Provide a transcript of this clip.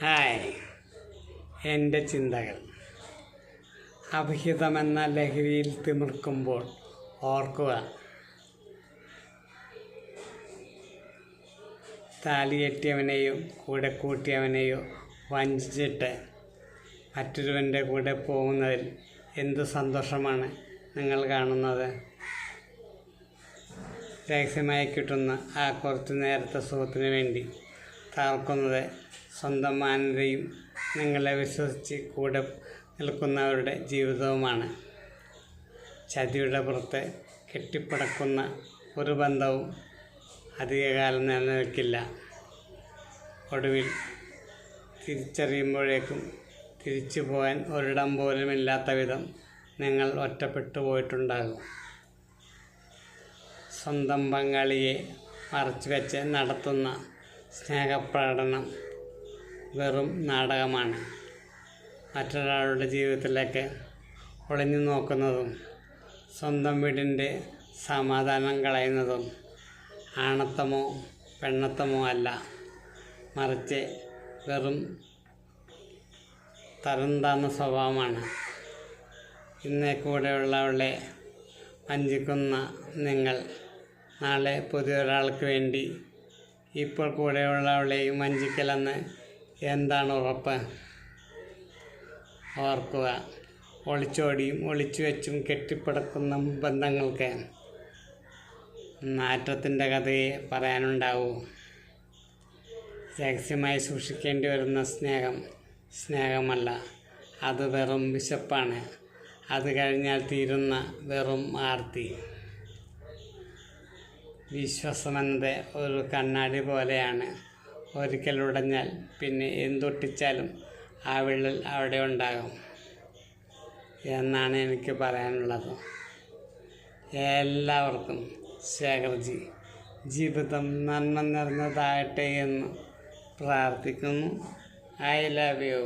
Hi, എൻ്റെ ചിന്തകൾ. അഭിഹിതമെന്ന ലഹരിയിൽ തിമിർക്കുമ്പോൾ ഓർക്കുക, താലികെട്ടിയവനെയോ കൂടെ കൂട്ടിയവനെയോ വഞ്ചിച്ചിട്ട് മറ്റൊരുവൻ്റെ കൂടെ പോകുന്നതിൽ എന്ത് സന്തോഷമാണ് നിങ്ങൾ കാണുന്നത്? രഹസ്യമായി കിട്ടുന്ന ആ കുറച്ചു നേരത്തെ സുഖത്തിന് വേണ്ടി തകർക്കുന്നത് സ്വന്തം മാന്യതയും നിങ്ങളെ വിശ്വസിച്ച് കൂടെ നിൽക്കുന്നവരുടെ ജീവിതവുമാണ്. ചതിയുടെ പുറത്ത് കെട്ടിപ്പടക്കുന്ന ഒരു ബന്ധവും അധികകാലം നിലനിൽക്കില്ല. ഒടുവിൽ തിരിച്ചറിയുമ്പോഴേക്കും തിരിച്ചു പോകാൻ ഒരിടം പോലും ഇല്ലാത്ത വിധം നിങ്ങൾ ഒറ്റപ്പെട്ടു പോയിട്ടുണ്ടാകും. സ്വന്തം പങ്കാളിയെ മറച്ചുവെച്ച് നടത്തുന്ന സ്നേഹപ്രകടനം വെറും നാടകമാണ്. മറ്റൊരാളുടെ ജീവിതത്തിലേക്ക് ഒളിഞ്ഞു നോക്കുന്നതും സ്വന്തം വീടിൻ്റെ സമാധാനം കളയുന്നതും ആണത്തമോ പെണ്ണത്തമോ അല്ല, മറിച്ച് വെറും തരംതാന്ന സ്വഭാവമാണ്. ഇന്നേ കൂടെയുള്ളവളെ വഞ്ചിക്കുന്ന നിങ്ങൾ നാളെ പുതിയൊരാൾക്ക് വേണ്ടി ഇപ്പോൾ കൂടെയുള്ളവളെയും വഞ്ചിക്കലെന്ന് എന്താണ് ഉറപ്പ്? ഓർക്കുക, ഒളിച്ചോടിയും ഒളിച്ചു വെച്ചും കെട്ടിപ്പടക്കുന്ന ബന്ധങ്ങൾക്ക് നാറ്റത്തിൻ്റെ കഥയെ പറയാനുണ്ടാവൂ. രഹസ്യമായി സൂക്ഷിക്കേണ്ടി വരുന്ന സ്നേഹമല്ല, അത് വെറും വിശപ്പാണ്. അത് കഴിഞ്ഞാൽ തീരുന്ന വെറും ആർത്തി. വിശ്വാസമെന്നത് ഒരു കണ്ണാടി പോലെയാണ്. ഒരിക്കൽ ഉടഞ്ഞാൽ പിന്നെ എന്തൊട്ടിച്ചാലും ആ വിള്ളൽ അവിടെ ഉണ്ടാകും എന്നാണ് എനിക്ക് പറയാനുള്ളത്. എല്ലാവർക്കും ശേഖർജി ജീവിതം നന്മ നിറഞ്ഞതാകട്ടെ എന്ന് പ്രാർത്ഥിക്കുന്നു. I love you.